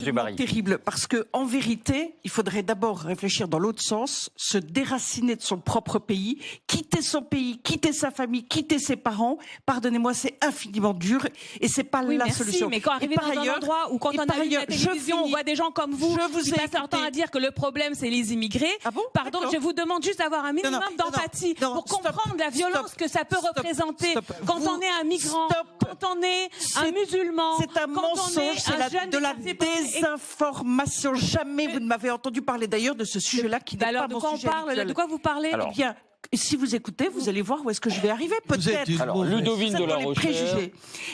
Djebbari. Terrible, parce que en vérité, il faudrait d'abord réfléchir dans l'autre sens, se déraciner de son propre pays, quitter son pays, quitter sa famille, quitter ses parents. Pardonnez-moi, c'est infiniment dur et c'est pas Oui, la merci, solution. mais quand arrivé dans un endroit où quand on allume la télévision, on voit des gens comme vous qui passent leur temps à dire que le problème c'est les immigrés. Ah bon? Pardon, je vous demande juste d'avoir un minimum d'empathie pour comprendre la violence que ça peut représenter quand on est un migrant, quand on est un musulman. C'est un mensonge, c'est de la désinformation. Jamais vous ne m'avez entendu parler d'ailleurs de ce sujet-là qui n'est pas mon sujet habituel. De quoi vous parlez? Eh bien, si vous écoutez, vous allez voir où est-ce que je vais arriver, peut-être. Alors, Ludovine de la Rochère.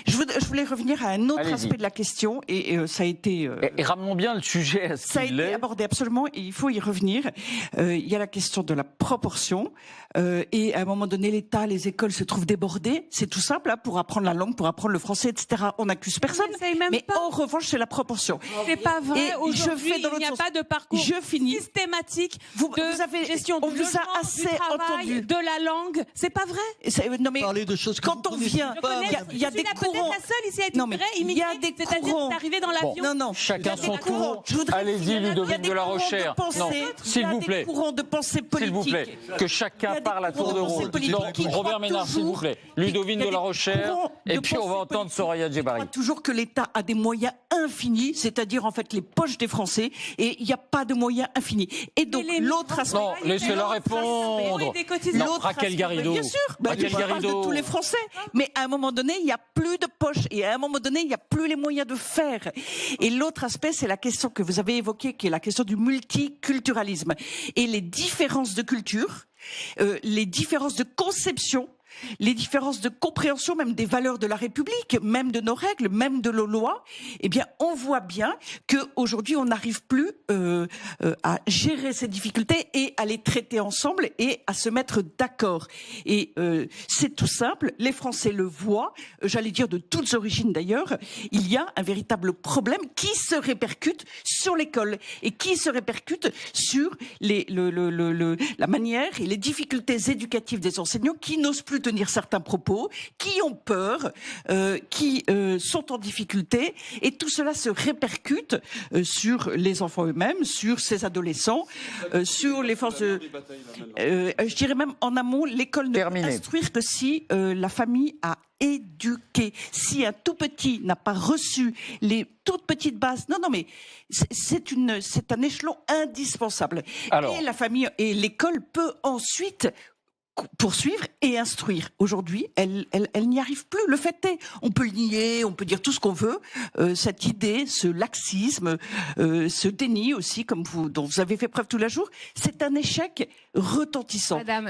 Je voulais revenir à un autre aspect de la question, et ça a été... Et ramenons bien le sujet à ce ça a été abordé absolument, et il faut y revenir. Il y a la question de la proportion, et à un moment donné, l'État, les écoles se trouvent débordées. C'est tout simple, hein, pour apprendre la langue, pour apprendre le français, etc. On n'accuse personne. Mais en revanche, c'est la proportion. C'est pas vrai. Aujourd'hui, il n'y a pas de parcours systématique de gestion du logement, du travail, de la langue. C'est pas vrai. Non mais Parler de choses que quand on vient, il y a des courants. La seule ici à être immigrée, c'est-à-dire c'est arrivé dans l'avion. Non, chacun son tour. Allez-y, Ludovine de la Rochère. Non, s'il vous plaît. Il y a des courants de pensée politique. S'il vous plaît, que chacun parle à tour de rôle. Non, Robert Ménard, s'il vous plaît. Ludovine de la Rochère. Et puis on va entendre Soraya Djebbari. Je crois toujours que l'État a des moyens infinis, c'est-à-dire en fait les poches des Français, et il n'y a pas de moyens infinis. Et donc l'autre aspect. Non, laissez-la répondre. Non, Raquel Garrido. Bien sûr, Raquel je parle de tous les Français. Mais à un moment donné, il n'y a plus de poches et à un moment donné, il n'y a plus les moyens de faire. Et l'autre aspect, c'est la question que vous avez évoquée, qui est la question du multiculturalisme et les différences de culture, les différences de conception. Les différences de compréhension même des valeurs de la République, même de nos règles, même de nos lois, eh bien, on voit bien qu'aujourd'hui, on n'arrive plus à gérer ces difficultés et à les traiter ensemble et à se mettre d'accord. Et c'est tout simple, les Français le voient, j'allais dire de toutes origines d'ailleurs, il y a un véritable problème qui se répercute sur l'école et qui se répercute sur la manière et les difficultés éducatives des enseignants qui n'osent plus tenir certains propos, qui ont peur, qui sont en difficulté, et tout cela se répercute sur les enfants eux-mêmes, sur ces adolescents, sur les forces de... je dirais même en amont, l'école ne peut instruire que si la famille a éduqué. Si un tout petit n'a pas reçu les toutes petites bases, non mais c'est un échelon indispensable. Alors, et la famille et l'école peut ensuite poursuivre et instruire. Aujourd'hui, elle n'y arrive plus. Le fait est, on peut le nier, on peut dire tout ce qu'on veut. Cette idée, ce laxisme, ce déni aussi, dont vous avez fait preuve tous les jours, c'est un échec retentissant. Madame,